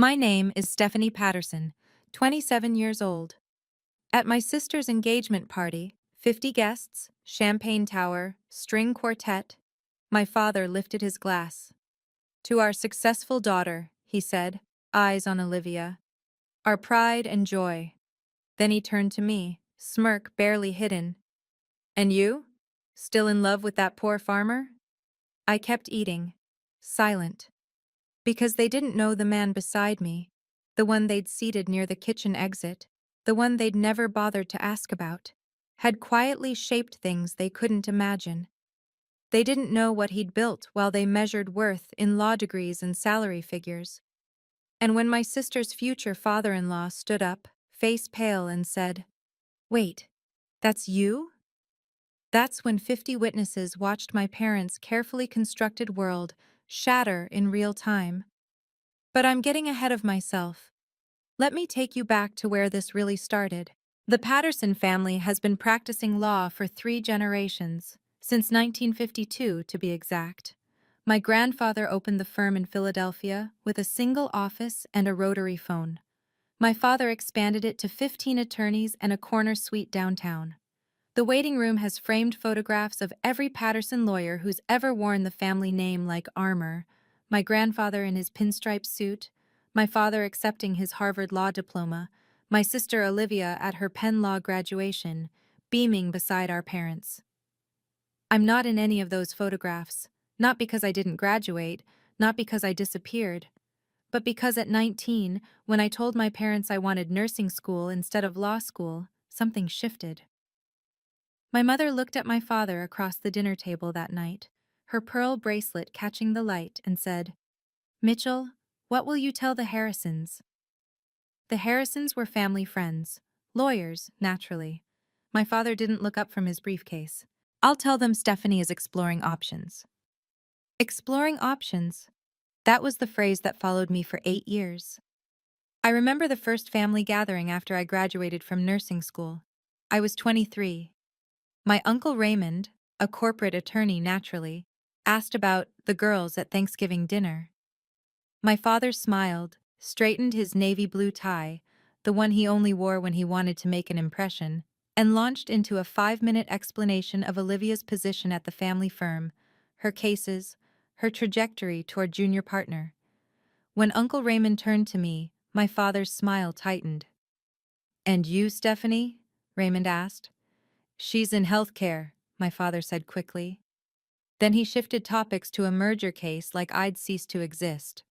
My name is Stephanie Patterson, 27 years old. At my sister's engagement party, 50 guests, champagne tower, string quartet, my father lifted his glass. To our successful daughter, he said, eyes on Olivia. Our pride and joy. Then he turned to me, smirk barely hidden. And you? Still in love with that poor farmer? I kept eating, silent. Because they didn't know the man beside me, the one they'd seated near the kitchen exit, the one they'd never bothered to ask about, had quietly shaped things they couldn't imagine. They didn't know what he'd built while they measured worth in law degrees and salary figures. And when my sister's future father-in-law stood up, face pale, and said, "Wait, that's you?" That's when 50 witnesses watched my parents' carefully constructed world shatter in real time. But I'm getting ahead of myself. Let me take you back to where this really started. The Patterson family has been practicing law for 3 generations, since 1952 to be exact. My grandfather opened the firm in Philadelphia with a single office and a rotary phone. My father expanded it to 15 attorneys and a corner suite downtown. The waiting room has framed photographs of every Patterson lawyer who's ever worn the family name like armor. My grandfather in his pinstripe suit, my father accepting his Harvard law diploma, my sister Olivia at her Penn Law graduation, beaming beside our parents. I'm not in any of those photographs, not because I didn't graduate, not because I disappeared, but because at 19, when I told my parents I wanted nursing school instead of law school, something shifted. My mother looked at my father across the dinner table that night, her pearl bracelet catching the light, and said, "Mitchell, what will you tell the Harrisons?" The Harrisons were family friends, lawyers, naturally. My father didn't look up from his briefcase. "I'll tell them Stephanie is exploring options." Exploring options. That was the phrase that followed me for 8 years. I remember the first family gathering after I graduated from nursing school. I was 23. My Uncle Raymond, a corporate attorney naturally, asked about the girls at Thanksgiving dinner. My father smiled, straightened his navy blue tie, the one he only wore when he wanted to make an impression, and launched into a 5-minute explanation of Olivia's position at the family firm, her cases, her trajectory toward junior partner. When Uncle Raymond turned to me, my father's smile tightened. "And you, Stephanie?" Raymond asked. "She's in healthcare," my father said quickly. Then he shifted topics to a merger case like I'd ceased to exist.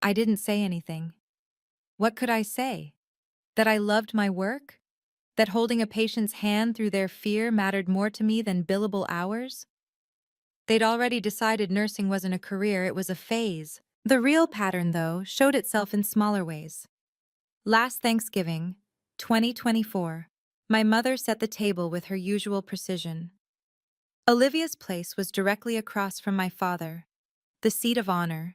I didn't say anything. What could I say? That I loved my work? That holding a patient's hand through their fear mattered more to me than billable hours? They'd already decided nursing wasn't a career, it was a phase. The real pattern, though, showed itself in smaller ways. Last Thanksgiving, 2024, my mother set the table with her usual precision. Olivia's place was directly across from my father, the seat of honor.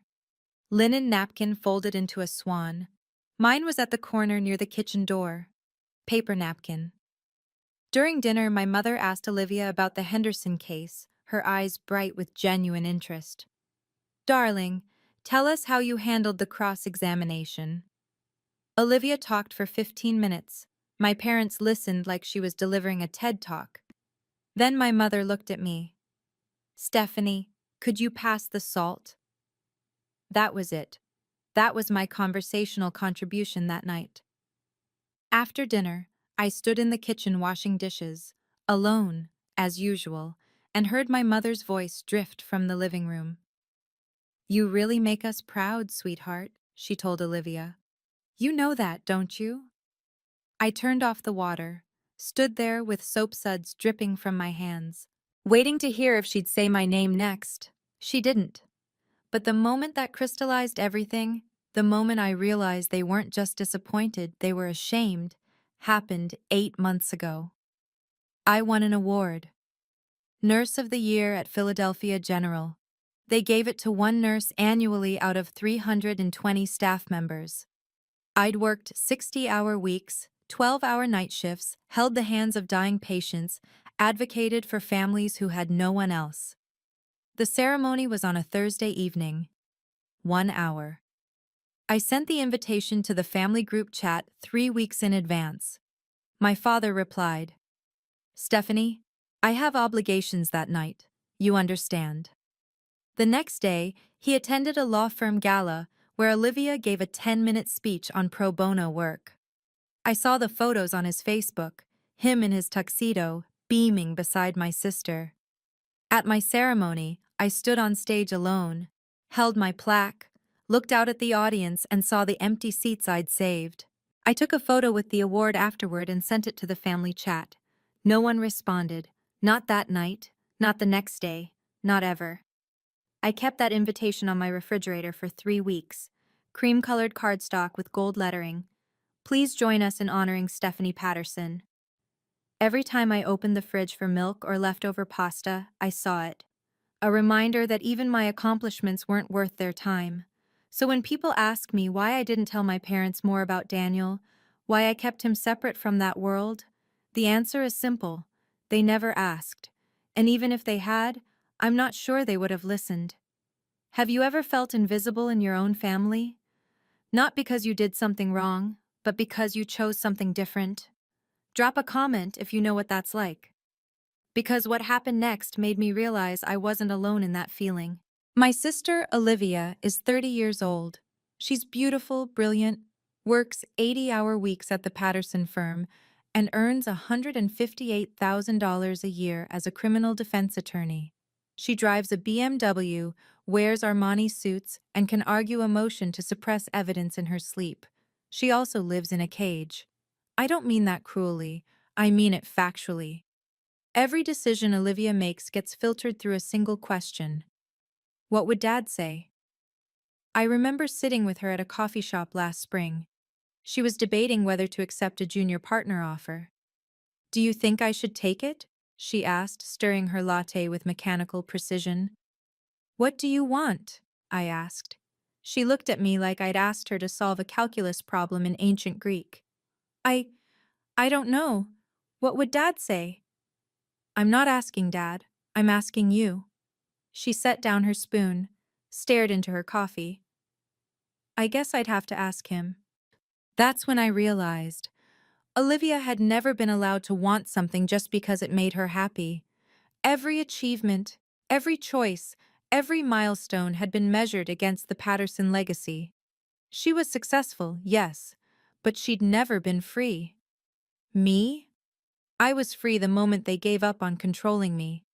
Linen napkin folded into a swan. Mine was at the corner near the kitchen door. Paper napkin. During dinner, my mother asked Olivia about the Henderson case, her eyes bright with genuine interest. "Darling, tell us how you handled the cross-examination." Olivia talked for 15 minutes. My parents listened like she was delivering a TED Talk. Then my mother looked at me. "Stephanie, could you pass the salt?" That was it. That was my conversational contribution that night. After dinner, I stood in the kitchen washing dishes, alone, as usual, and heard my mother's voice drift from the living room. "You really make us proud, sweetheart," she told Olivia. "You know that, don't you?" I turned off the water, stood there with soap suds dripping from my hands, waiting to hear if she'd say my name next. She didn't. But the moment that crystallized everything, the moment I realized they weren't just disappointed, they were ashamed, happened 8 months ago. I won an award. Nurse of the Year at Philadelphia General. They gave it to one nurse annually out of 320 staff members. I'd worked 60-hour weeks, 12-hour night shifts, held the hands of dying patients, advocated for families who had no one else. The ceremony was on a Thursday evening. 1 hour. I sent the invitation to the family group chat 3 weeks in advance. My father replied, "Stephanie, I have obligations that night. You understand." The next day, he attended a law firm gala where Olivia gave a 10-minute speech on pro bono work. I saw the photos on his Facebook, him in his tuxedo, beaming beside my sister. At my ceremony, I stood on stage alone, held my plaque, looked out at the audience and saw the empty seats I'd saved. I took a photo with the award afterward and sent it to the family chat. No one responded. Not that night, not the next day, not ever. I kept that invitation on my refrigerator for 3 weeks. Cream-colored cardstock with gold lettering. Please join us in honoring Stephanie Patterson. Every time I opened the fridge for milk or leftover pasta, I saw it. A reminder that even my accomplishments weren't worth their time. So when people ask me why I didn't tell my parents more about Daniel, why I kept him separate from that world, the answer is simple. They never asked. And even if they had, I'm not sure they would have listened. Have you ever felt invisible in your own family? Not because you did something wrong, but because you chose something different? Drop a comment if you know what that's like. Because what happened next made me realize I wasn't alone in that feeling. My sister, Olivia, is 30 years old. She's beautiful, brilliant, works 80-hour weeks at the Patterson firm, and earns $158,000 a year as a criminal defense attorney. She drives a BMW, wears Armani suits, and can argue a motion to suppress evidence in her sleep. She also lives in a cage. I don't mean that cruelly, I mean it factually. Every decision Olivia makes gets filtered through a single question. What would Dad say? I remember sitting with her at a coffee shop last spring. She was debating whether to accept a junior partner offer. "Do you think I should take it?" she asked, stirring her latte with mechanical precision. "What do you want?" I asked. She looked at me like I'd asked her to solve a calculus problem in ancient Greek. I I don't know. What would Dad say?" "I'm not asking Dad. I'm asking you." She set down her spoon, stared into her coffee. "I guess I'd have to ask him." That's when I realized Olivia had never been allowed to want something just because it made her happy. Every achievement, every choice, every milestone had been measured against the Patterson legacy. She was successful, yes, but she'd never been free. Me? I was free the moment they gave up on controlling me.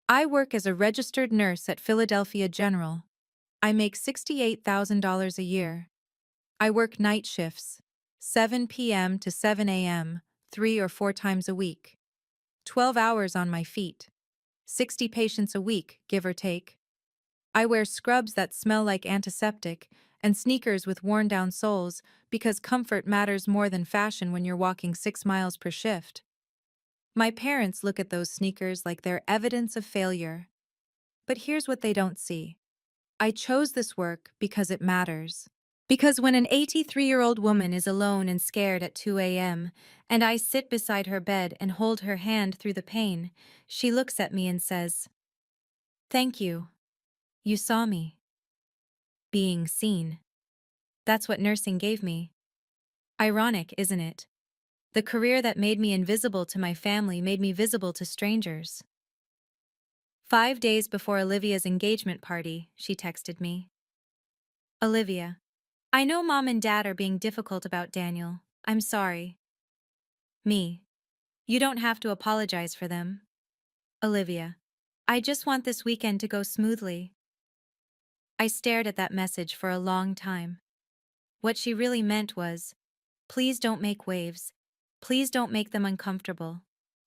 I work as a registered nurse at Philadelphia General. I make $68,000 a year. I work night shifts, 7 p.m. to 7 a.m., 3 or 4 times a week. 12 hours on my feet. 60 patients a week, give or take. I wear scrubs that smell like antiseptic and sneakers with worn-down soles because comfort matters more than fashion when you're walking 6 miles per shift. My parents look at those sneakers like they're evidence of failure. But here's what they don't see. I chose this work because it matters. Because when an 83-year-old woman is alone and scared at 2 a.m., and I sit beside her bed and hold her hand through the pain, she looks at me and says, "Thank you. You saw me." Being seen. That's what nursing gave me. Ironic, isn't it? The career that made me invisible to my family made me visible to strangers. 5 days before Olivia's engagement party, she texted me. "Olivia, I know Mom and Dad are being difficult about Daniel. I'm sorry." Me. "You don't have to apologize for them." Olivia. "I just want this weekend to go smoothly." I stared at that message for a long time. What she really meant was, please don't make waves. Please don't make them uncomfortable.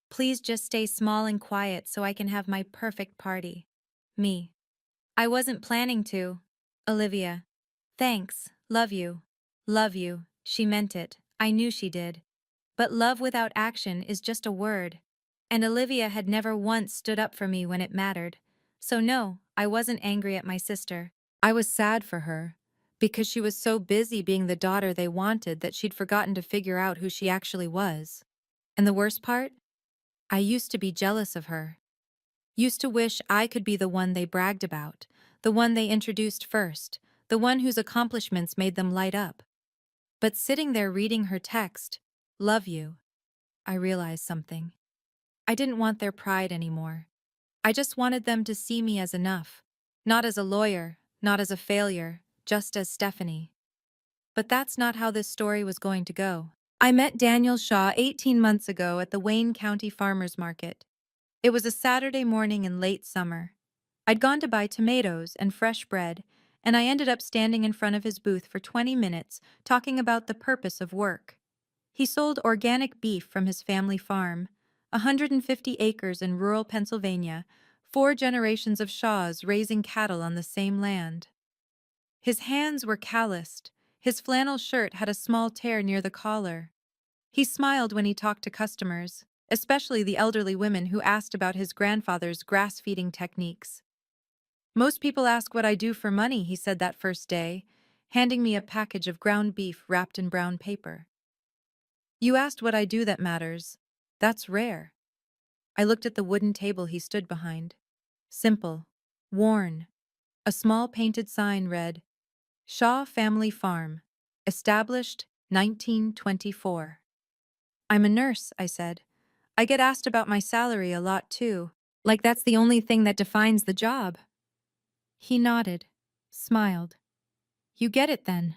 Please just stay small and quiet so I can have my perfect party. Me. "I wasn't planning to." Olivia. "Thanks, love you." Love you, she meant it, I knew she did. But love without action is just a word. And Olivia had never once stood up for me when it mattered. So no, I wasn't angry at my sister. I was sad for her, because she was so busy being the daughter they wanted that she'd forgotten to figure out who she actually was. And the worst part? I used to be jealous of her. Used to wish I could be the one they bragged about, the one they introduced first, the one whose accomplishments made them light up. But sitting there reading her text, "Love you," I realized something. I didn't want their pride anymore. I just wanted them to see me as enough. Not as a lawyer, not as a failure, just as Stephanie. But that's not how this story was going to go. I met Daniel Shaw 18 months ago at the Wayne County Farmers Market. It was a Saturday morning in late summer. I'd gone to buy tomatoes and fresh bread, and I ended up standing in front of his booth for 20 minutes talking about the purpose of work. He sold organic beef from his family farm, 150 acres in rural Pennsylvania, 4 generations of Shaws raising cattle on the same land. His hands were calloused. His flannel shirt had a small tear near the collar. He smiled when he talked to customers, especially the elderly women who asked about his grandfather's grass-feeding techniques. "Most people ask what I do for money," he said that first day, handing me a package of ground beef wrapped in brown paper. "You asked what I do that matters. That's rare." I looked at the wooden table he stood behind. Simple. Worn. A small painted sign read, "Shaw Family Farm. Established 1924. "I'm a nurse," I said. "I get asked about my salary a lot too. Like that's the only thing that defines the job." He nodded, smiled. "You get it then."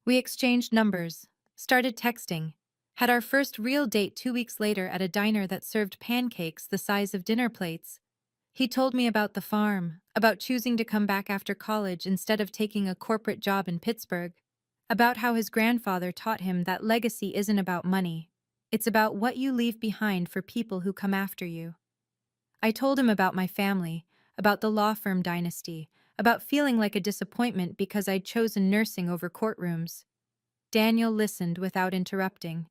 We exchanged numbers, started texting, had our first real date 2 weeks later at a diner that served pancakes the size of dinner plates. He told me about the farm, about choosing to come back after college instead of taking a corporate job in Pittsburgh, about how his grandfather taught him that legacy isn't about money. It's about what you leave behind for people who come after you. I told him about my family, about the law firm dynasty, about feeling like a disappointment because I'd chosen nursing over courtrooms. Daniel listened without interrupting.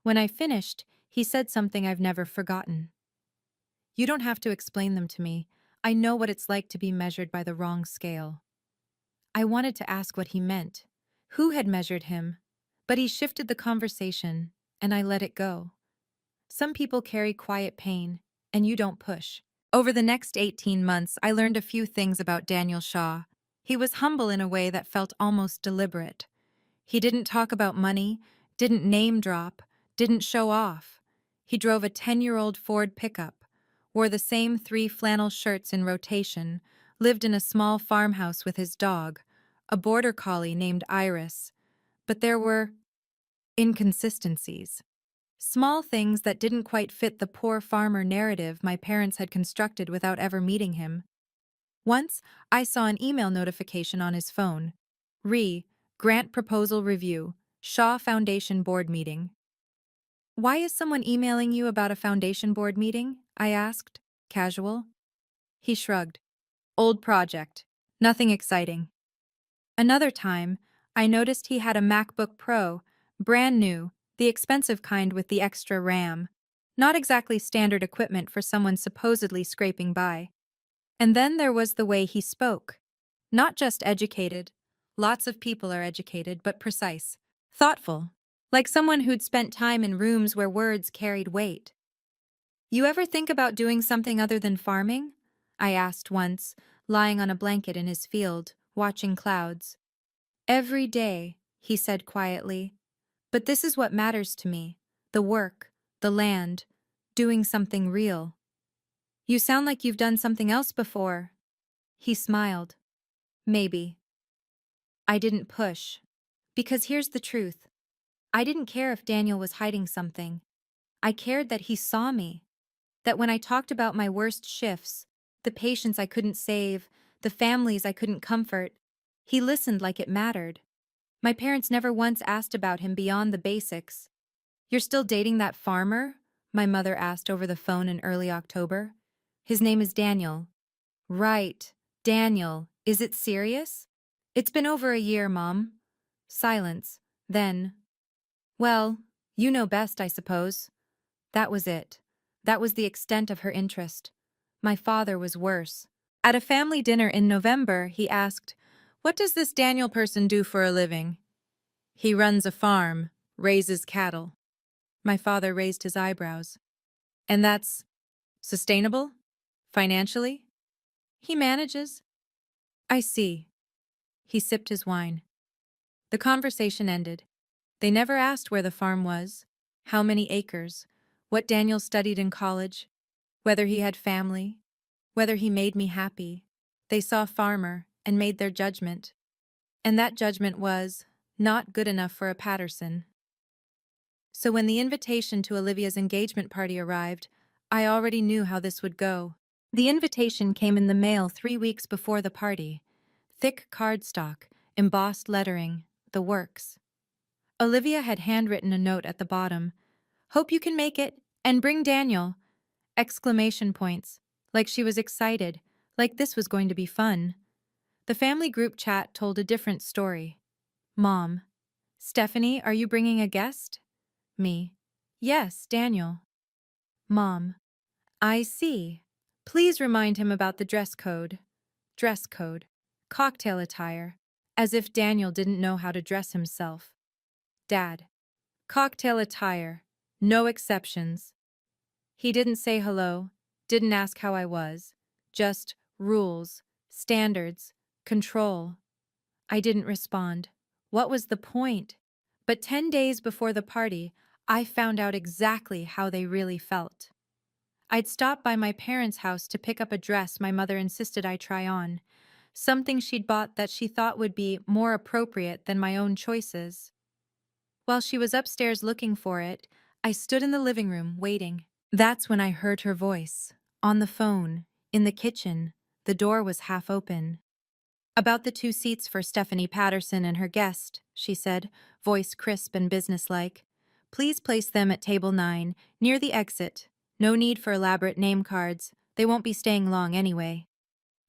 When I finished, he said something I've never forgotten. "You don't have to explain them to me. I know what it's like to be measured by the wrong scale." I wanted to ask what he meant. Who had measured him? But he shifted the conversation, and I let it go. Some people carry quiet pain, and you don't push. Over the next 18 months, I learned a few things about Daniel Shaw. He was humble in a way that felt almost deliberate. He didn't talk about money, didn't name drop, didn't show off. He drove a 10-year-old Ford pickup, wore the same 3 flannel shirts in rotation, lived in a small farmhouse with his dog, a border collie named Iris. But there were inconsistencies. Small things that didn't quite fit the poor farmer narrative my parents had constructed without ever meeting him. Once, I saw an email notification on his phone. Grant Proposal Review, Shaw Foundation Board Meeting. "Why is someone emailing you about a foundation board meeting?" I asked, casual. He shrugged. "Old project. Nothing exciting." Another time, I noticed he had a MacBook Pro, brand new, the expensive kind with the extra RAM. Not exactly standard equipment for someone supposedly scraping by. And then there was the way he spoke. Not just educated. Lots of people are educated, but precise. Thoughtful. Like someone who'd spent time in rooms where words carried weight. "You ever think about doing something other than farming?" I asked once, lying on a blanket in his field, watching clouds. "Every day," he said quietly. "But this is what matters to me. The work, the land, doing something real." "You sound like you've done something else before." He smiled. "Maybe." I didn't push. Because here's the truth. I didn't care if Daniel was hiding something. I cared that he saw me. That when I talked about my worst shifts, the patients I couldn't save, the families I couldn't comfort, he listened like it mattered. My parents never once asked about him beyond the basics. "You're still dating that farmer?" my mother asked over the phone in early October. "His name is Daniel." "Right, Daniel. Is it serious?" "It's been over a year, Mom." Silence. Then, "Well, you know best, I suppose." That was it. That was the extent of her interest. My father was worse. At a family dinner in November, he asked, "What does this Daniel person do for a living?" "He runs a farm, raises cattle." My father raised his eyebrows. "And that's sustainable? Financially?" "He manages." "I see." He sipped his wine. The conversation ended. They never asked where the farm was, how many acres, what Daniel studied in college, whether he had family, whether he made me happy. They saw farmer and made their judgment. And that judgment was not good enough for a Patterson. So when the invitation to Olivia's engagement party arrived, I already knew how this would go. The invitation came in the mail 3 weeks before the party. Thick cardstock, embossed lettering, the works. Olivia had handwritten a note at the bottom. "Hope you can make it, and bring Daniel!" Exclamation points, like she was excited, like this was going to be fun. The family group chat told a different story. Mom: "Stephanie, are you bringing a guest?" Me: "Yes, Daniel." Mom: "I see. Please remind him about the dress code." Dress code. Cocktail attire. As if Daniel didn't know how to dress himself. Dad: "Cocktail attire. No exceptions." He didn't say hello, didn't ask how I was. Just rules, standards, control. I didn't respond. What was the point? But 10 days before the party, I found out exactly how they really felt. I'd stopped by my parents' house to pick up a dress my mother insisted I try on, something she'd bought that she thought would be more appropriate than my own choices. While she was upstairs looking for it, I stood in the living room waiting. That's when I heard her voice. On the phone, in the kitchen, the door was half open. "About the 2 seats for Stephanie Patterson and her guest," she said, voice crisp and businesslike. "Please place them at table 9, near the exit. No need for elaborate name cards. They won't be staying long anyway."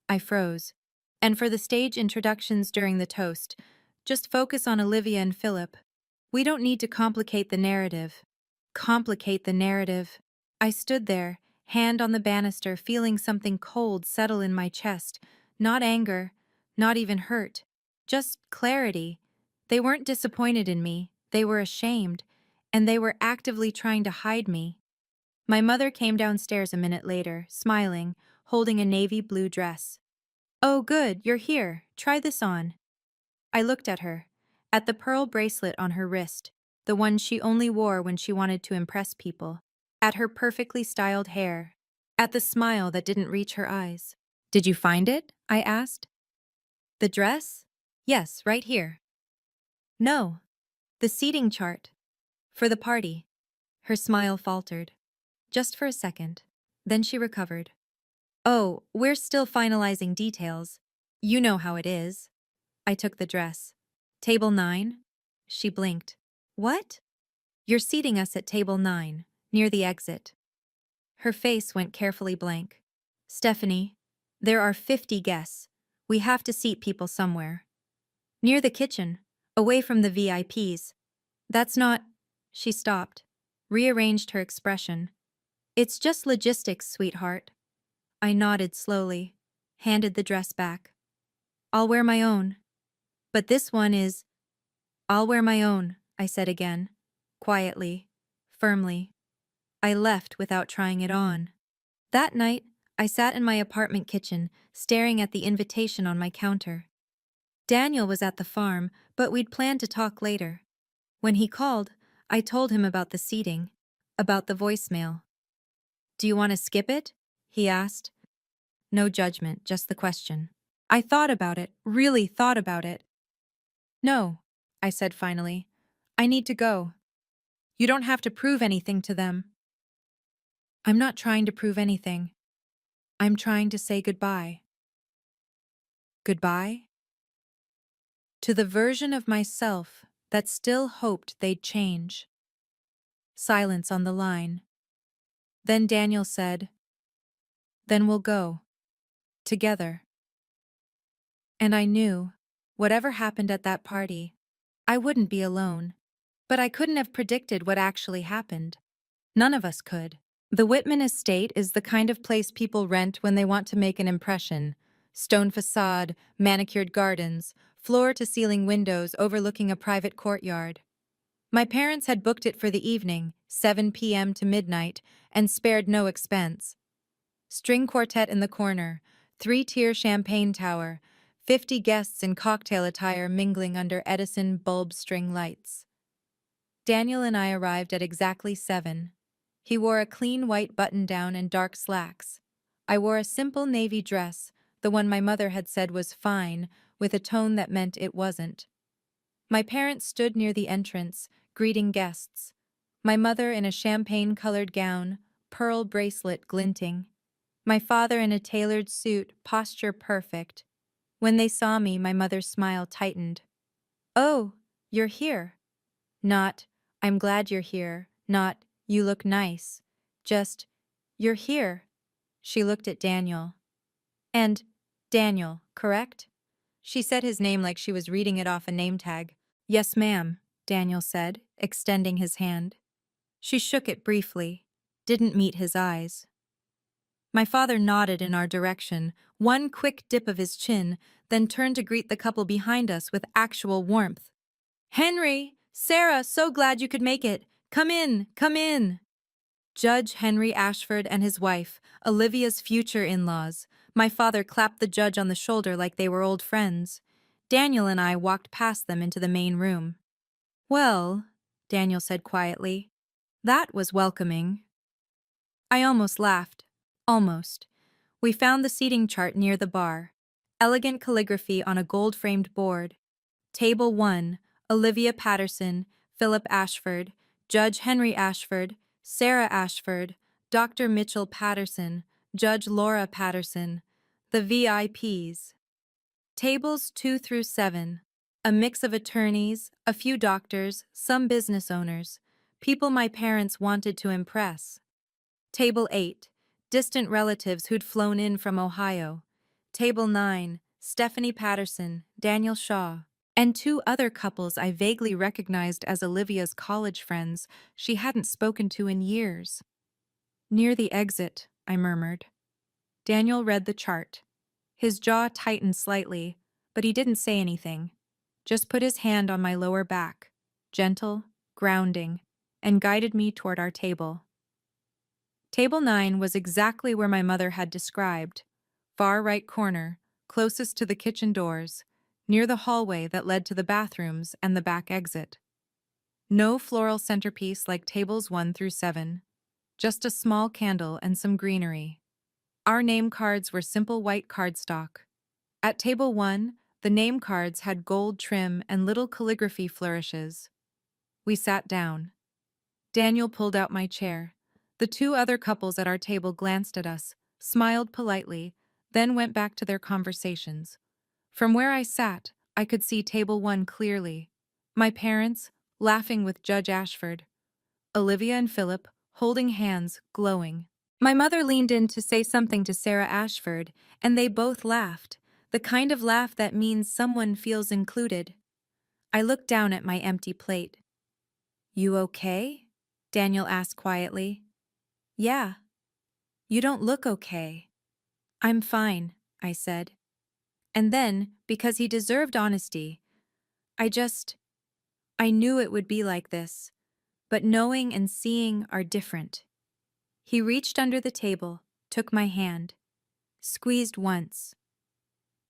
I froze. "And for the stage introductions during the toast, just focus on Olivia and Philip. We don't need to complicate the narrative." Complicate the narrative. I stood there, hand on the banister, feeling something cold settle in my chest. Not anger, not even hurt. Just clarity. They weren't disappointed in me, they were ashamed, and they were actively trying to hide me. My mother came downstairs a minute later, smiling, holding a navy blue dress. "Oh good, you're here. Try this on." I looked at her, at the pearl bracelet on her wrist, the one she only wore when she wanted to impress people, at her perfectly styled hair, at the smile that didn't reach her eyes. "Did you find it?" I asked. "The dress?" "Yes, right here." "No, the seating chart. For the party." Her smile faltered. Just for a second. Then she recovered. "Oh, we're still finalizing details. You know how it is." I took the dress. "Table 9? She blinked. "What?" "You're seating us at table 9, near the exit." Her face went carefully blank. "Stephanie, there are 50 guests. We have to seat people somewhere. Near the kitchen, away from the VIPs. That's not—" She stopped, rearranged her expression. "It's just logistics, sweetheart." I nodded slowly, handed the dress back. "I'll wear my own. But this one is—" "I'll wear my own," I said again, quietly, firmly. I left without trying it on. That night, I sat in my apartment kitchen, staring at the invitation on my counter. Daniel was at the farm, but we'd planned to talk later. When he called, I told him about the seating, about the voicemail. "Do you want to skip it?" he asked. No judgment, just the question. I thought about it, really thought about it. "No," I said finally. "I need to go. You don't have to prove anything to them." "I'm not trying to prove anything. I'm trying to say goodbye." Goodbye? To the version of myself that still hoped they'd change. Silence on the line. Then Daniel said, "Then we'll go. Together." And I knew, whatever happened at that party, I wouldn't be alone. But I couldn't have predicted what actually happened. None of us could. The Whitman estate is the kind of place people rent when they want to make an impression. Stone facade, manicured gardens, floor-to-ceiling windows overlooking a private courtyard. My parents had booked it for the evening, 7 p.m. to midnight, and spared no expense. String quartet in the corner, 3-tier champagne tower, 50 guests in cocktail attire mingling under Edison bulb string lights. Daniel and I arrived at exactly 7. He wore a clean white button-down and dark slacks. I wore a simple navy dress, the one my mother had said was fine, with a tone that meant it wasn't. My parents stood near the entrance, greeting guests. My mother in a champagne-colored gown, pearl bracelet glinting. My father in a tailored suit, posture perfect. When they saw me, my mother's smile tightened. "Oh, you're here." Not, "I'm glad you're here," not, "You look nice." Just, "You're here." She looked at Daniel. "And Daniel, correct?" She said his name like she was reading it off a name tag. "Yes, ma'am," Daniel said, extending his hand. She shook it briefly, didn't meet his eyes. My father nodded in our direction, one quick dip of his chin, then turned to greet the couple behind us with actual warmth. "Henry! Sarah, so glad you could make it! Come in, come in!" Judge Henry Ashford and his wife, Olivia's future in-laws. My father clapped the judge on the shoulder like they were old friends. Daniel and I walked past them into the main room. "Well," Daniel said quietly, "that was welcoming." I almost laughed. Almost. We found the seating chart near the bar. Elegant calligraphy on a gold-framed board. Table 1, Olivia Patterson, Philip Ashford, Judge Henry Ashford, Sarah Ashford, Dr. Mitchell Patterson, Judge Laura Patterson, the VIPs. Tables 2 through 7, a mix of attorneys, a few doctors, some business owners, people my parents wanted to impress. Table 8, distant relatives who'd flown in from Ohio. Table 9, Stephanie Patterson, Daniel Shaw, and 2 other couples I vaguely recognized as Olivia's college friends she hadn't spoken to in years. "Near the exit," I murmured. Daniel read the chart. His jaw tightened slightly, but he didn't say anything. Just put his hand on my lower back, gentle, grounding, and guided me toward our table. Table 9 was exactly where my mother had described. Far right corner, closest to the kitchen doors, near the hallway that led to the bathrooms and the back exit. No floral centerpiece like tables 1 through 7. Just a small candle and some greenery. Our name cards were simple white cardstock. At table 1, the name cards had gold trim and little calligraphy flourishes. We sat down. Daniel pulled out my chair. The 2 other couples at our table glanced at us, smiled politely, then went back to their conversations. From where I sat, I could see table 1 clearly. My parents, laughing with Judge Ashford. Olivia and Philip, holding hands, glowing. My mother leaned in to say something to Sarah Ashford, and they both laughed, the kind of laugh that means someone feels included. I looked down at my empty plate. "You okay?" Daniel asked quietly. "Yeah." "You don't look okay." "I'm fine," I said. And then, because he deserved honesty, I knew it would be like this, but knowing and seeing are different. He reached under the table, took my hand, squeezed once.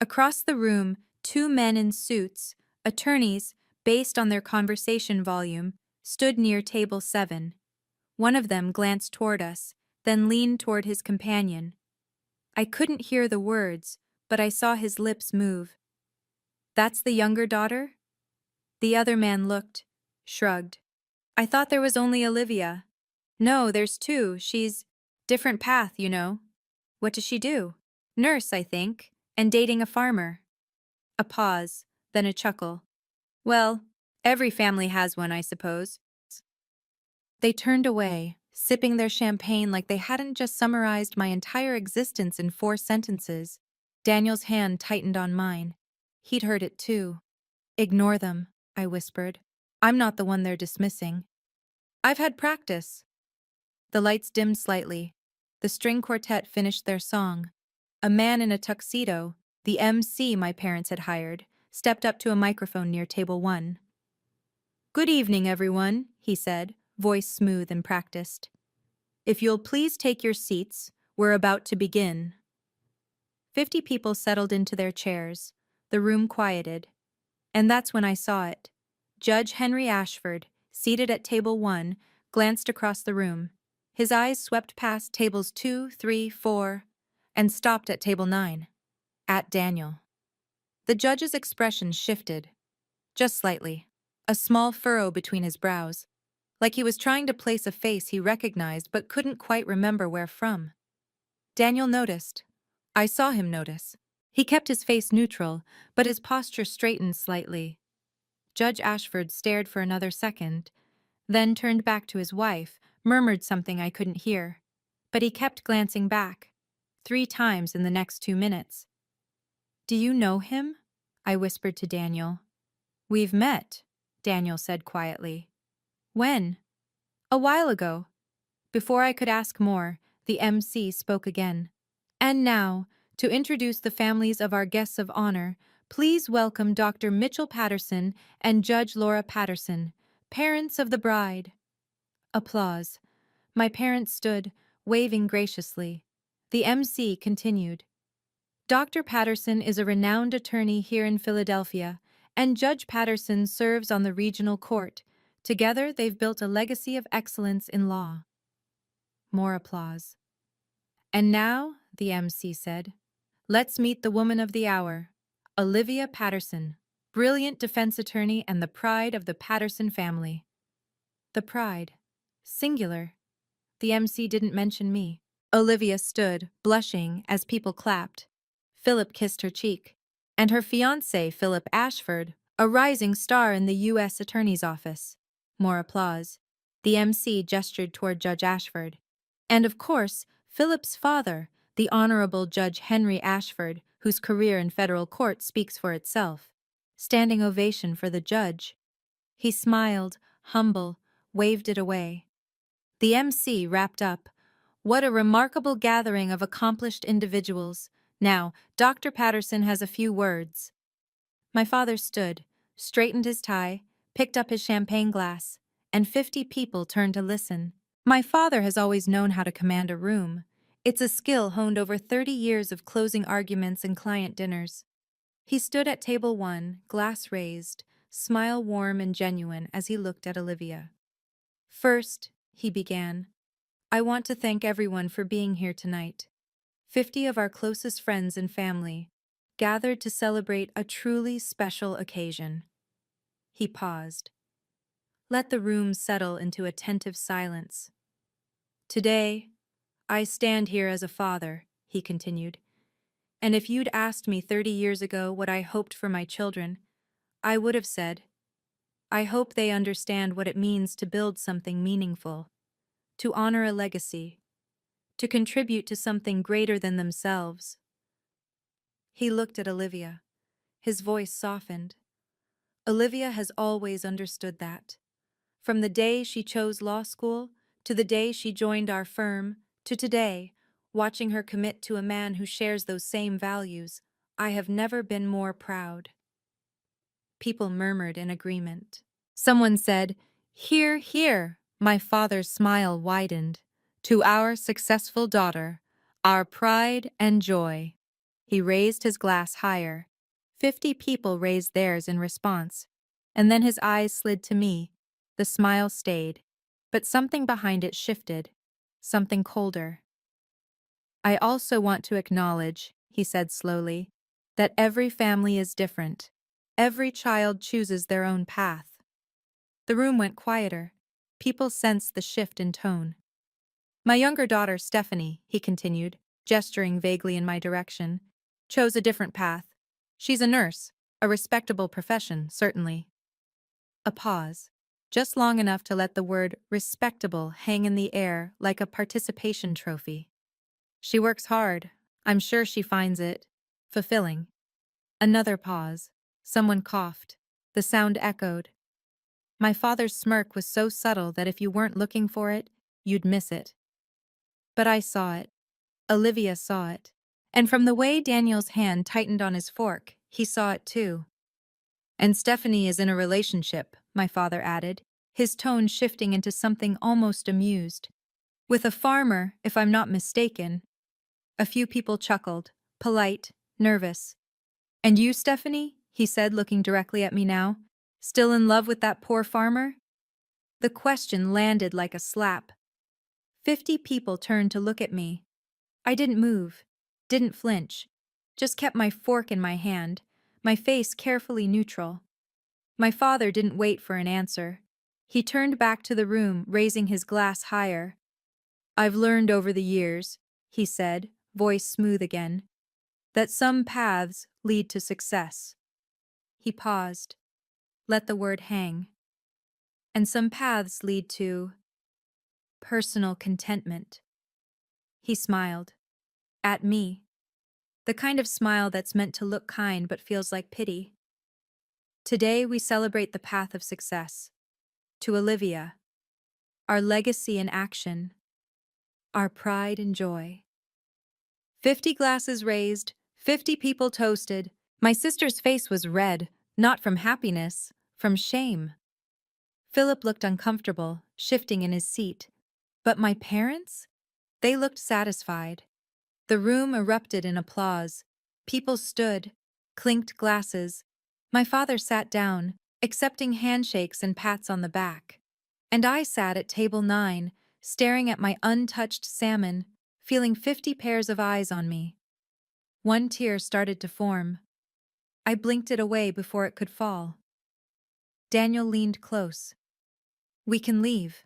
Across the room, 2 men in suits, attorneys, based on their conversation volume, stood near table 7. One of them glanced toward us, then leaned toward his companion. I couldn't hear the words, but I saw his lips move. "That's the younger daughter?" The other man looked, shrugged. "I thought there was only Olivia." "No, there's 2. She's different path, you know." "What does she do?" "Nurse, I think, and dating a farmer." A pause, then a chuckle. "Well, every family has one, I suppose." They turned away, sipping their champagne like they hadn't just summarized my entire existence in 4 sentences. Daniel's hand tightened on mine. He'd heard it too. "Ignore them," I whispered. "I'm not the one they're dismissing." "I've had practice." The lights dimmed slightly. The string quartet finished their song. A man in a tuxedo, the MC my parents had hired, stepped up to a microphone near table 1. "Good evening, everyone," he said, voice smooth and practiced. "If you'll please take your seats, we're about to begin." 50 people settled into their chairs. The room quieted. And that's when I saw it. Judge Henry Ashford, seated at table 1, glanced across the room. His eyes swept past tables 2, 3, 4, and stopped at table 9. At Daniel. The judge's expression shifted. Just slightly. A small furrow between his brows. Like he was trying to place a face he recognized but couldn't quite remember where from. Daniel noticed. I saw him notice. He kept his face neutral, but his posture straightened slightly. Judge Ashford stared for another second, then turned back to his wife, murmured something I couldn't hear. But he kept glancing back. 3 times in the next 2 minutes. Do you know him? I whispered to Daniel. We've met, Daniel said quietly. When? A while ago. Before I could ask more, the MC spoke again. And now, to introduce the families of our guests of honor, please welcome Dr. Mitchell Patterson and Judge Laura Patterson, parents of the bride. Applause. My parents stood, waving graciously. The MC continued. Dr. Patterson is a renowned attorney here in Philadelphia, and Judge Patterson serves on the regional court. Together, they've built a legacy of excellence in law. More applause. And now, the MC said, let's meet the woman of the hour, Olivia Patterson, brilliant defense attorney and the pride of the Patterson family. The pride. Singular. The MC didn't mention me. Olivia stood, blushing, as people clapped. Philip kissed her cheek. And her fiancé, Philip Ashford, a rising star in the U.S. Attorney's Office. More applause. The MC gestured toward Judge Ashford. And of course, Philip's father, the Honorable Judge Henry Ashford, whose career in federal court speaks for itself. Standing ovation for the judge. He smiled, humble, waved it away. The MC wrapped up. What a remarkable gathering of accomplished individuals. Now, Dr. Patterson has a few words. My father stood, straightened his tie, picked up his champagne glass, and 50 people turned to listen. My father has always known how to command a room. It's a skill honed over 30 years of closing arguments and client dinners. He stood at table 1, glass raised, smile warm and genuine as he looked at Olivia. First, he began, I want to thank everyone for being here tonight. 50 of our closest friends and family, gathered to celebrate a truly special occasion. He paused. Let the room settle into attentive silence. Today, I stand here as a father, he continued, and if you'd asked me 30 years ago what I hoped for my children, I would have said, I hope they understand what it means to build something meaningful, to honor a legacy, to contribute to something greater than themselves. He looked at Olivia. His voice softened. Olivia has always understood that. From the day she chose law school, to the day she joined our firm, to today, watching her commit to a man who shares those same values, I have never been more proud. People murmured in agreement. Someone said, Hear, hear. My father's smile widened. To our successful daughter, our pride and joy. He raised his glass higher. 50 people raised theirs in response. And then his eyes slid to me. The smile stayed, but something behind it shifted. Something colder. I also want to acknowledge, he said slowly, that every family is different. Every child chooses their own path. The room went quieter. People sensed the shift in tone. My younger daughter, Stephanie, he continued, gesturing vaguely in my direction, chose a different path. She's a nurse, a respectable profession, certainly. A pause, just long enough to let the word respectable hang in the air like a participation trophy. She works hard. I'm sure she finds it fulfilling. Another pause. Someone coughed. The sound echoed. My father's smirk was so subtle that if you weren't looking for it, you'd miss it. But I saw it. Olivia saw it. And from the way Daniel's hand tightened on his fork, he saw it too. And Stephanie is in a relationship, my father added, his tone shifting into something almost amused. With a farmer, if I'm not mistaken. A few people chuckled, polite, nervous. And you, Stephanie? He said, looking directly at me now. Still in love with that poor farmer? The question landed like a slap. 50 people turned to look at me. I didn't move, didn't flinch, just kept my fork in my hand, my face carefully neutral. My father didn't wait for an answer. He turned back to the room, raising his glass higher. I've learned over the years, he said, voice smooth again, that some paths lead to success. He paused, let the word hang. And some paths lead to personal contentment. He smiled. At me. The kind of smile that's meant to look kind but feels like pity. Today we celebrate the path of success. To Olivia, our legacy in action, our pride and joy. 50 glasses raised, 50 people toasted. My sister's face was red, not from happiness, from shame. Philip looked uncomfortable, shifting in his seat. But my parents? They looked satisfied. The room erupted in applause. People stood, clinked glasses. My father sat down, accepting handshakes and pats on the back. And I sat at table 9, staring at my untouched salmon, feeling 50 pairs of eyes on me. One tear started to form. I blinked it away before it could fall. Daniel leaned close. We can leave.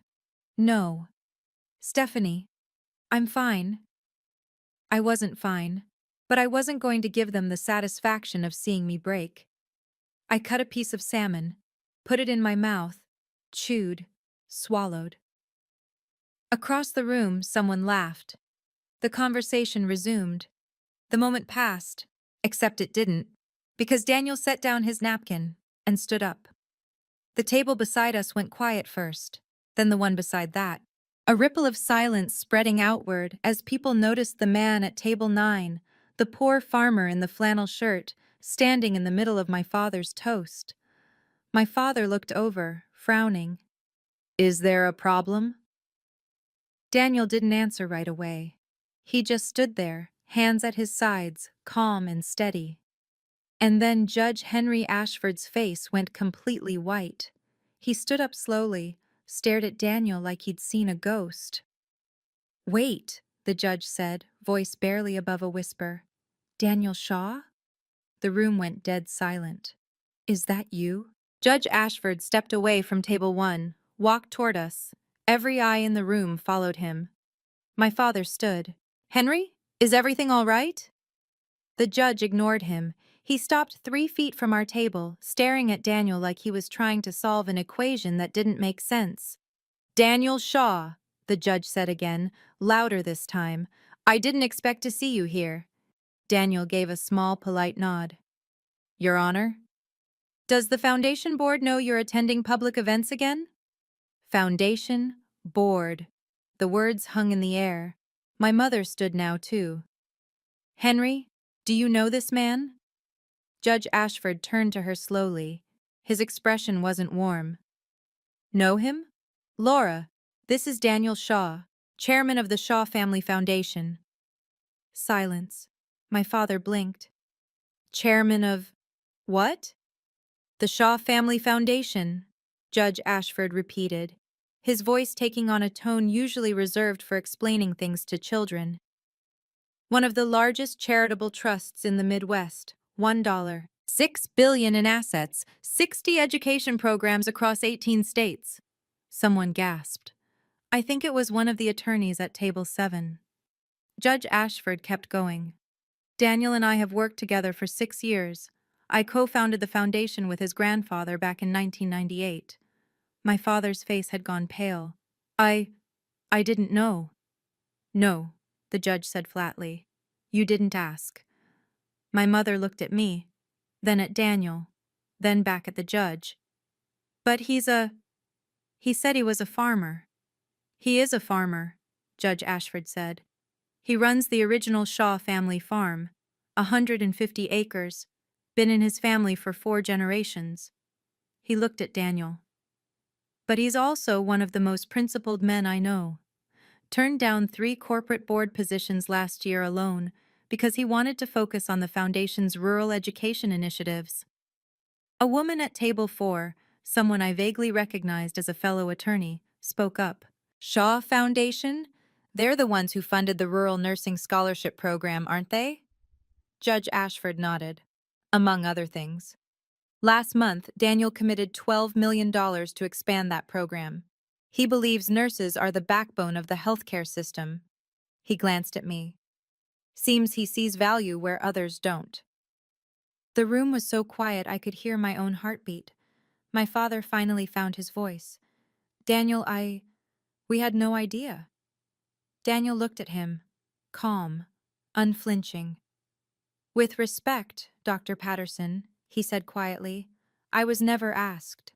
No. Stephanie, I'm fine. I wasn't fine, but I wasn't going to give them the satisfaction of seeing me break. I cut a piece of salmon, put it in my mouth, chewed, swallowed. Across the room, someone laughed. The conversation resumed. The moment passed, except it didn't, because Daniel set down his napkin and stood up. The table beside us went quiet first, then the one beside that. A ripple of silence spreading outward as people noticed the man at table 9, the poor farmer in the flannel shirt, standing in the middle of my father's toast. My father looked over, frowning. Is there a problem? Daniel didn't answer right away. He just stood there, hands at his sides, calm and steady. And then Judge Henry Ashford's face went completely white. He stood up slowly, stared at Daniel like he'd seen a ghost. Wait, the judge said, voice barely above a whisper. Daniel Shaw? The room went dead silent. Is that you? Judge Ashford stepped away from table 1, walked toward us. Every eye in the room followed him. My father stood. Henry, is everything all right? The judge ignored him. He stopped 3 feet from our table, staring at Daniel like he was trying to solve an equation that didn't make sense. Daniel Shaw, the judge said again, louder this time. I didn't expect to see you here. Daniel gave a small, polite nod. Your Honor? Does the Foundation Board know you're attending public events again? Foundation, Board. The words hung in the air. My mother stood now, too. Henry, do you know this man? Judge Ashford turned to her slowly. His expression wasn't warm. Know him? Laura, this is Daniel Shaw, chairman of the Shaw Family Foundation. Silence. My father blinked. Chairman of what? The Shaw Family Foundation, Judge Ashford repeated, his voice taking on a tone usually reserved for explaining things to children. One of the largest charitable trusts in the Midwest, $1, $6 billion in assets, 60 education programs across 18 states. Someone gasped. I think it was one of the attorneys at table 7. Judge Ashford kept going. Daniel and I have worked together for 6 years. I co-founded the foundation with his grandfather back in 1998. My father's face had gone pale. I didn't know. No, the judge said flatly. You didn't ask. My mother looked at me, then at Daniel, then back at the judge. But he said he was a farmer. He is a farmer, Judge Ashford said. He runs the original Shaw family farm, 150 acres, been in his family for 4 generations. He looked at Daniel. But he's also one of the most principled men I know. Turned down 3 corporate board positions last year alone, because he wanted to focus on the Foundation's rural education initiatives. A woman at table 4, someone I vaguely recognized as a fellow attorney, spoke up. Shaw Foundation? They're the ones who funded the Rural Nursing Scholarship Program, aren't they? Judge Ashford nodded. Among other things. Last month, Daniel committed $12 million to expand that program. He believes nurses are the backbone of the healthcare system. He glanced at me. Seems he sees value where others don't. The room was so quiet I could hear my own heartbeat. My father finally found his voice. Daniel, we had no idea. Daniel looked at him, calm, unflinching. With respect, Dr. Patterson, he said quietly, I was never asked.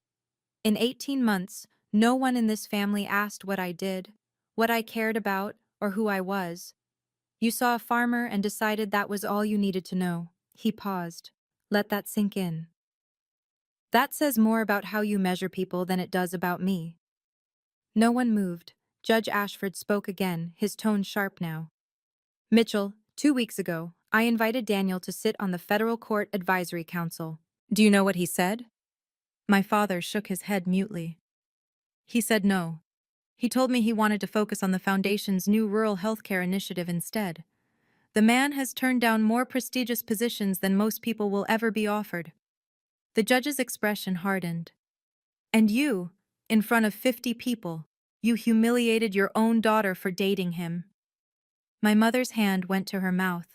In 18 months, no one in this family asked what I did, what I cared about, or who I was. You saw a farmer and decided that was all you needed to know. He paused. Let that sink in. That says more about how you measure people than it does about me. No one moved. Judge Ashford spoke again, his tone sharp now. Mitchell, 2 weeks ago, I invited Daniel to sit on the Federal Court Advisory Council. Do you know what he said? My father shook his head mutely. He said no. He told me he wanted to focus on the Foundation's new rural healthcare initiative instead. The man has turned down more prestigious positions than most people will ever be offered. The judge's expression hardened. And you, in front of 50 people, you humiliated your own daughter for dating him. My mother's hand went to her mouth.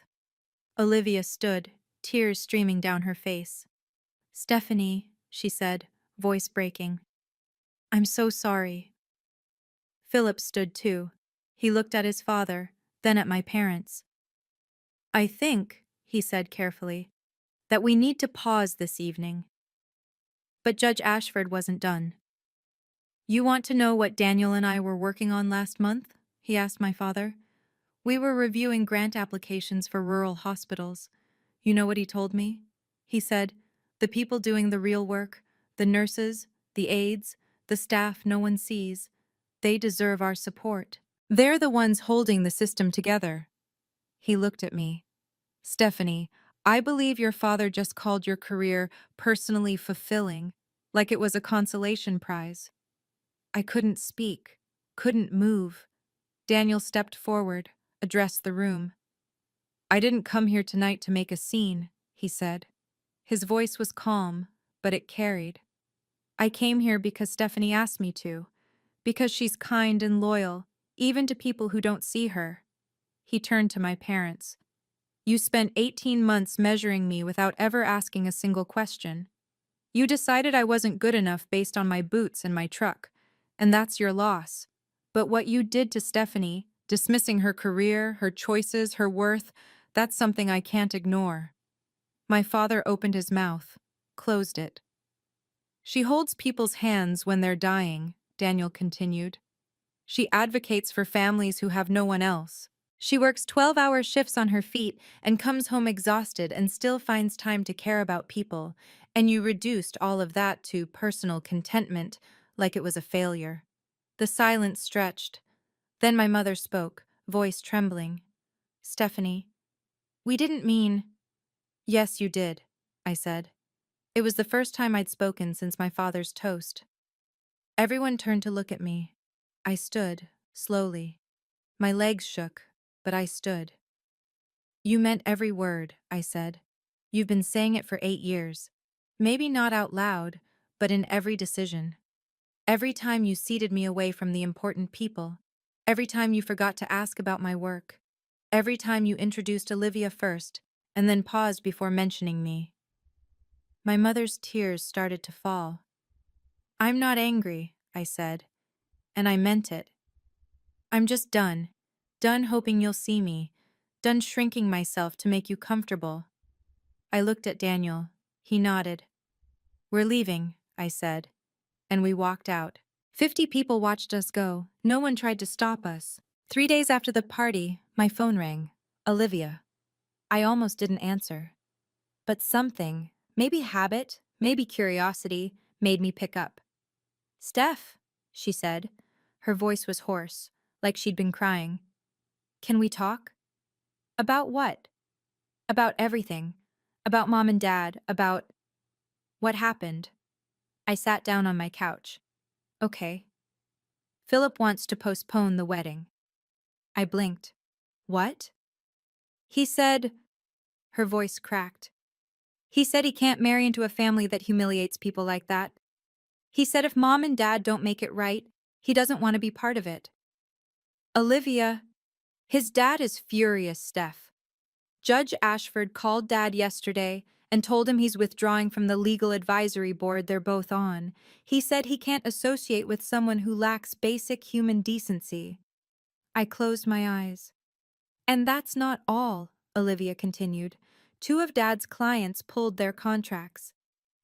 Olivia stood, tears streaming down her face. Stephanie, she said, voice breaking. I'm so sorry. Philip stood too. He looked at his father, then at my parents. I think, he said carefully, that we need to pause this evening. But Judge Ashford wasn't done. You want to know what Daniel and I were working on last month? He asked my father. We were reviewing grant applications for rural hospitals. You know what he told me? He said, the people doing the real work, the nurses, the aides, the staff no one sees, they deserve our support. They're the ones holding the system together. He looked at me. Stephanie, I believe your father just called your career personally fulfilling, like it was a consolation prize. I couldn't speak, couldn't move. Daniel stepped forward, addressed the room. I didn't come here tonight to make a scene, he said. His voice was calm, but it carried. I came here because Stephanie asked me to, because she's kind and loyal, even to people who don't see her. He turned to my parents. You spent 18 months measuring me without ever asking a single question. You decided I wasn't good enough based on my boots and my truck, and that's your loss. But what you did to Stephanie, dismissing her career, her choices, her worth, that's something I can't ignore. My father opened his mouth, closed it. She holds people's hands when they're dying, Daniel continued. She advocates for families who have no one else. She works 12-hour shifts on her feet and comes home exhausted and still finds time to care about people, and you reduced all of that to personal contentment, like it was a failure. The silence stretched. Then my mother spoke, voice trembling. Stephanie, we didn't mean... Yes, you did, I said. It was the first time I'd spoken since my father's toast. Everyone turned to look at me. I stood, slowly. My legs shook, but I stood. You meant every word, I said. You've been saying it for 8 years. Maybe not out loud, but in every decision. Every time you seated me away from the important people. Every time you forgot to ask about my work. Every time you introduced Olivia first, and then paused before mentioning me. My mother's tears started to fall. I'm not angry, I said, and I meant it. I'm just done. Done hoping you'll see me. Done shrinking myself to make you comfortable. I looked at Daniel. He nodded. We're leaving, I said, and we walked out. 50 people watched us go. No one tried to stop us. 3 days after the party, my phone rang. Olivia. I almost didn't answer. But something, maybe habit, maybe curiosity, made me pick up. Steph, she said. Her voice was hoarse, like she'd been crying. Can we talk? About what? About everything. About mom and dad, about what happened. I sat down on my couch. Okay. Philip wants to postpone the wedding. I blinked. What? He said, her voice cracked. He said he can't marry into a family that humiliates people like that. He said if mom and dad don't make it right, he doesn't want to be part of it. Olivia, his dad is furious, Steph. Judge Ashford called Dad yesterday and told him he's withdrawing from the legal advisory board they're both on. He said he can't associate with someone who lacks basic human decency. I closed my eyes. And that's not all, Olivia continued. Two of Dad's clients pulled their contracts.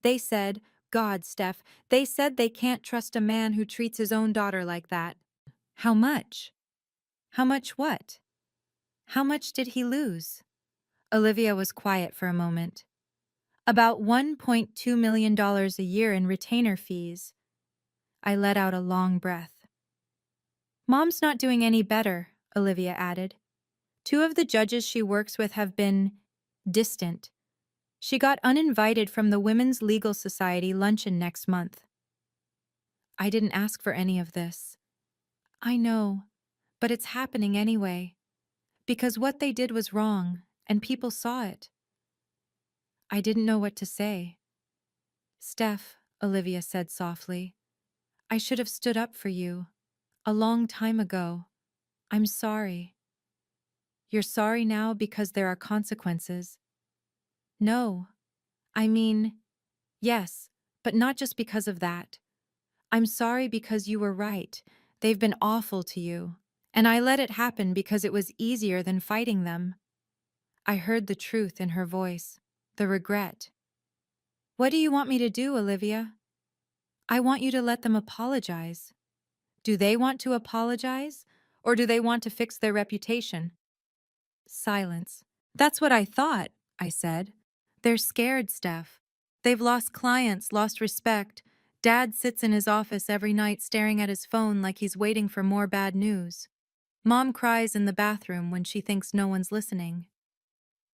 They said, God, Steph, they said they can't trust a man who treats his own daughter like that. How much? How much what? How much did he lose? Olivia was quiet for a moment. About $1.2 million a year in retainer fees. I let out a long breath. Mom's not doing any better, Olivia added. Two of the judges she works with have been distant. She got uninvited from the Women's Legal Society luncheon next month. I didn't ask for any of this. I know, but it's happening anyway. Because what they did was wrong, and people saw it. I didn't know what to say. Steph, Olivia said softly, I should have stood up for you. A long time ago. I'm sorry. You're sorry now because there are consequences. No. I mean, yes, but not just because of that. I'm sorry because you were right. They've been awful to you. And I let it happen because it was easier than fighting them. I heard the truth in her voice, the regret. What do you want me to do, Olivia? I want you to let them apologize. Do they want to apologize, or do they want to fix their reputation? Silence. That's what I thought, I said. They're scared, Steph. They've lost clients, lost respect. Dad sits in his office every night staring at his phone like he's waiting for more bad news. Mom cries in the bathroom when she thinks no one's listening.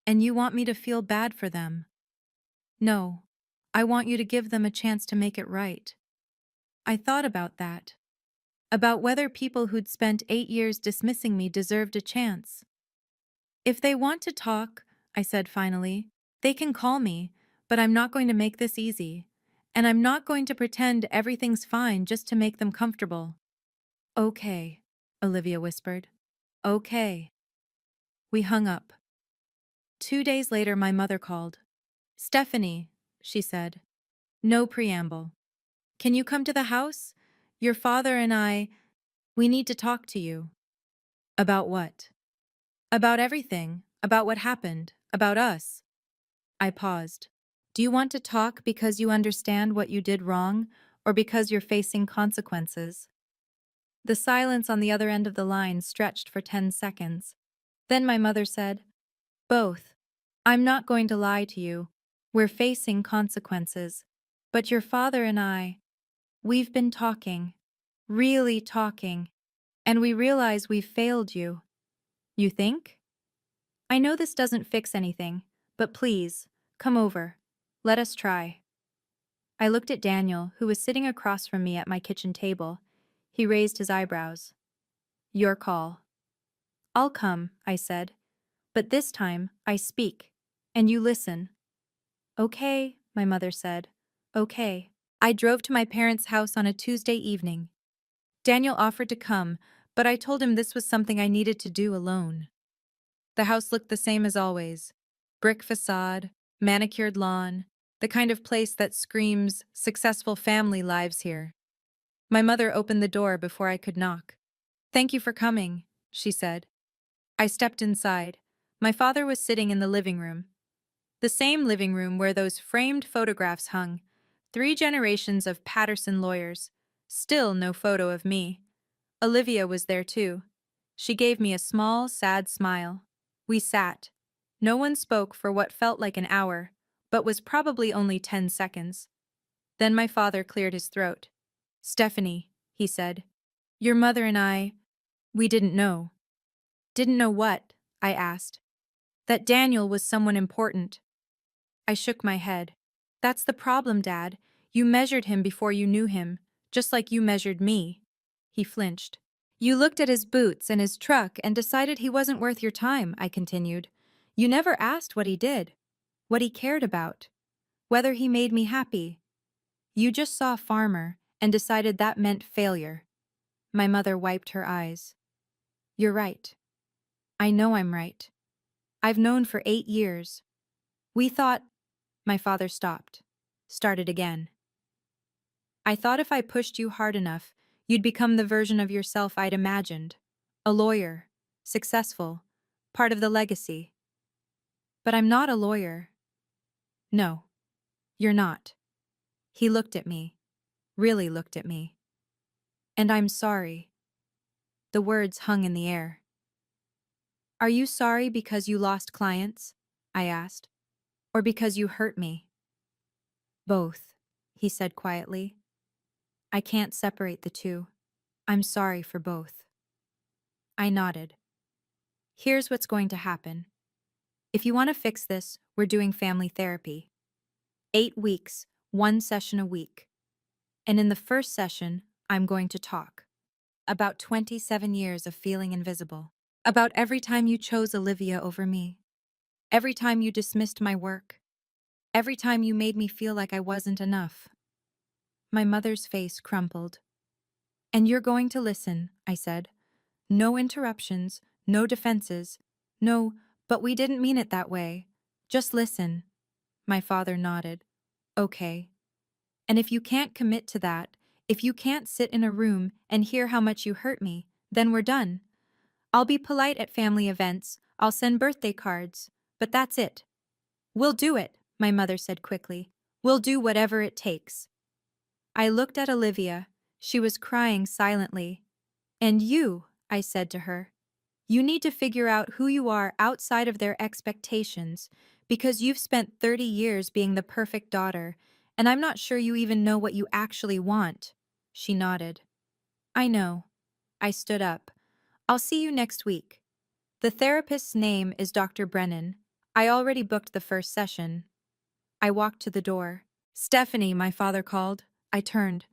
And you want me to feel bad for them? No. I want you to give them a chance to make it right. I thought about that. About whether people who'd spent 8 years dismissing me deserved a chance. If they want to talk, I said finally, they can call me, but I'm not going to make this easy. And I'm not going to pretend everything's fine just to make them comfortable. Okay, Olivia whispered. Okay. We hung up. 2 days later, my mother called. Stephanie, she said. No preamble. Can you come to the house? Your father and we need to talk to you. About what? About everything. About what happened. About us. I paused. Do you want to talk because you understand what you did wrong, or because you're facing consequences? The silence on the other end of the line stretched for 10 seconds. Then my mother said, Both. I'm not going to lie to you. We're facing consequences. But your father and we've been talking. Really talking. And we realize we've failed you. You think? I know this doesn't fix anything, but please, come over. Let us try. I looked at Daniel, who was sitting across from me at my kitchen table. He raised his eyebrows. Your call. I'll come, I said. But this time, I speak. And you listen. Okay, my mother said. Okay. I drove to my parents' house on a Tuesday evening. Daniel offered to come, but I told him this was something I needed to do alone. The house looked the same as always. Brick facade, manicured lawn, the kind of place that screams successful family lives here. My mother opened the door before I could knock. Thank you for coming, she said. I stepped inside. My father was sitting in the living room. The same living room where those framed photographs hung. 3 generations of Patterson lawyers. Still no photo of me. Olivia was there too. She gave me a small, sad smile. We sat. No one spoke for what felt like an hour, but was probably only 10 seconds. Then my father cleared his throat. Stephanie, he said, your mother and we didn't know. Didn't know what? I asked. That Daniel was someone important. I shook my head. That's the problem, Dad. You measured him before you knew him, just like you measured me. He flinched. You looked at his boots and his truck and decided he wasn't worth your time, I continued. You never asked what he did, what he cared about, whether he made me happy. You just saw a farmer and decided that meant failure. My mother wiped her eyes. You're right. I know I'm right. I've known for 8 years. We thought. My father stopped. Started again. I thought if I pushed you hard enough, you'd become the version of yourself I'd imagined. A lawyer. Successful. Part of the legacy. But I'm not a lawyer. No, you're not. He looked at me. Really looked at me. And I'm sorry. The words hung in the air. Are you sorry because you lost clients? I asked. Or because you hurt me? Both, he said quietly. I can't separate the two. I'm sorry for both. I nodded. Here's what's going to happen. If you want to fix this, we're doing family therapy. 8 weeks, 1 session a week. And in the first session, I'm going to talk about 27 years of feeling invisible. About every time you chose Olivia over me. Every time you dismissed my work. Every time you made me feel like I wasn't enough. My mother's face crumpled. And you're going to listen, I said. No interruptions, no defenses. No, but we didn't mean it that way. Just listen. My father nodded. Okay. And if you can't commit to that, if you can't sit in a room and hear how much you hurt me, then we're done. I'll be polite at family events, I'll send birthday cards, but that's it. We'll do it, my mother said quickly. We'll do whatever it takes. I looked at Olivia. She was crying silently. And you, I said to her, you need to figure out who you are outside of their expectations, because you've spent 30 years being the perfect daughter, and I'm not sure you even know what you actually want. She nodded. I know. I stood up. I'll see you next week. The therapist's name is Dr. Brennan. I already booked the first session. I walked to the door. Stephanie, my father called. I turned.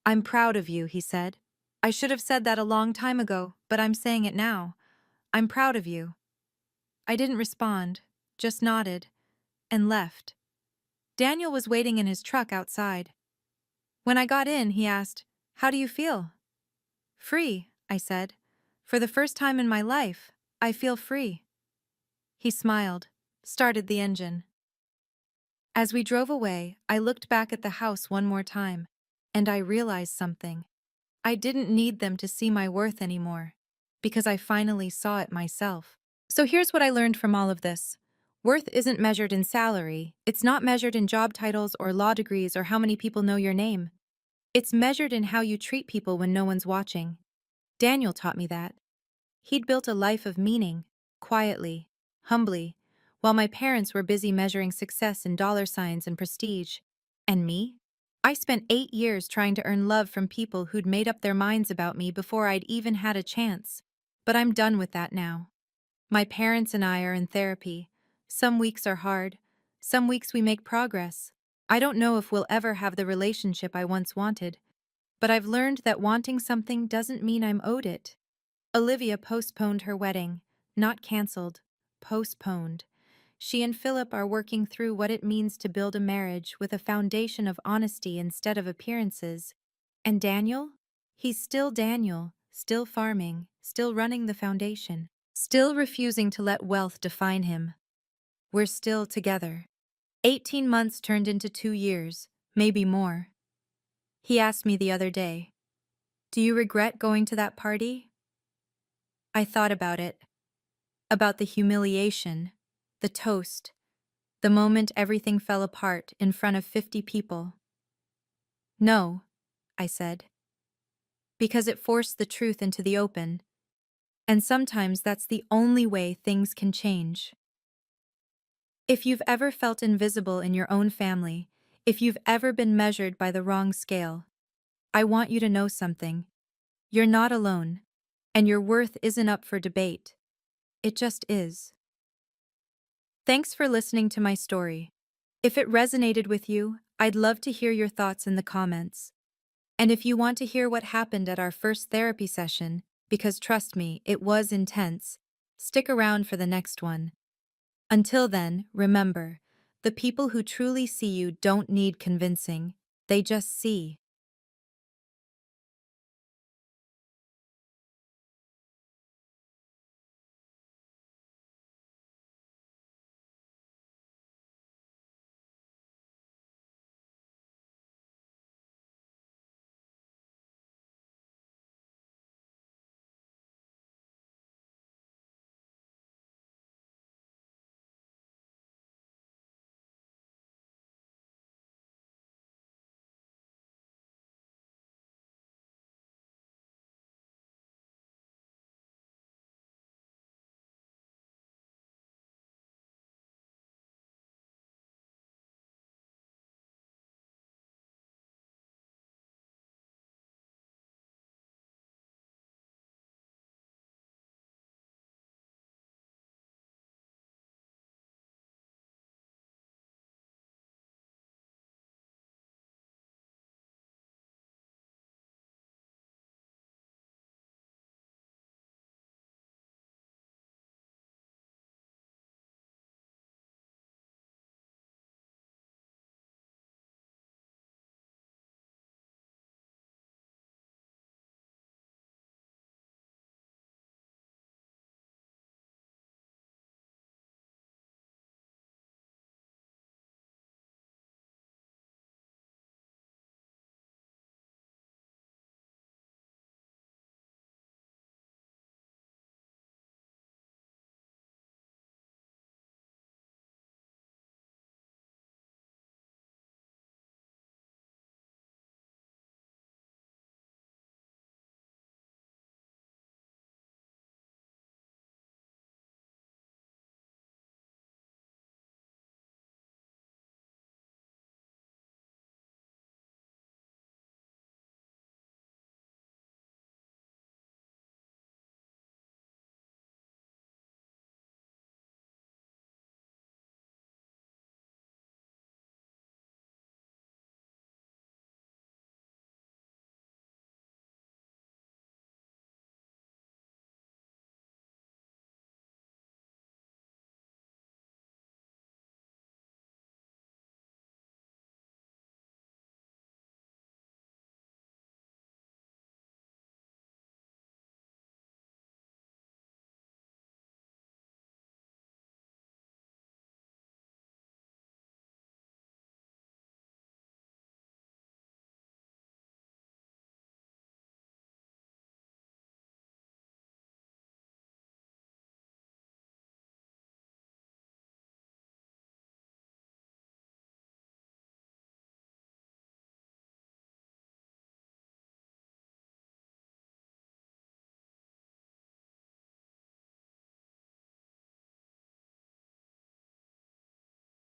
I'm proud of you, he said. I should have said that a long time ago, but I'm saying it now. I'm proud of you. I didn't respond, just nodded, and left. Daniel was waiting in his truck outside. When I got in, he asked, How do you feel? Free, I said. For the first time in my life, I feel free. He smiled, started the engine. As we drove away, I looked back at the house one more time, and I realized something. I didn't need them to see my worth anymore, because I finally saw it myself. So here's what I learned from all of this. Worth isn't measured in salary, it's not measured in job titles or law degrees or how many people know your name. It's measured in how you treat people when no one's watching. Daniel taught me that. He'd built a life of meaning, quietly, humbly, while my parents were busy measuring success in dollar signs and prestige. And me? I spent 8 years trying to earn love from people who'd made up their minds about me before I'd even had a chance. But I'm done with that now. My parents and I are in therapy. Some weeks are hard. Some weeks we make progress. I don't know if we'll ever have the relationship I once wanted, but I've learned that wanting something doesn't mean I'm owed it. Olivia postponed her wedding, not canceled, postponed. She and Philip are working through what it means to build a marriage with a foundation of honesty instead of appearances. And Daniel? He's still Daniel, still farming, still running the foundation, still refusing to let wealth define him. We're still together. 18 months turned into 2 years, maybe more. He asked me the other day, Do you regret going to that party? I thought about it. About the humiliation, the toast, the moment everything fell apart in front of 50 people. No, I said. Because it forced the truth into the open. And sometimes that's the only way things can change. If you've ever felt invisible in your own family, if you've ever been measured by the wrong scale, I want you to know something. You're not alone, and your worth isn't up for debate. It just is. Thanks for listening to my story. If it resonated with you, I'd love to hear your thoughts in the comments. And if you want to hear what happened at our first therapy session, because trust me, it was intense, stick around for the next one. Until then, remember, the people who truly see you don't need convincing, they just see.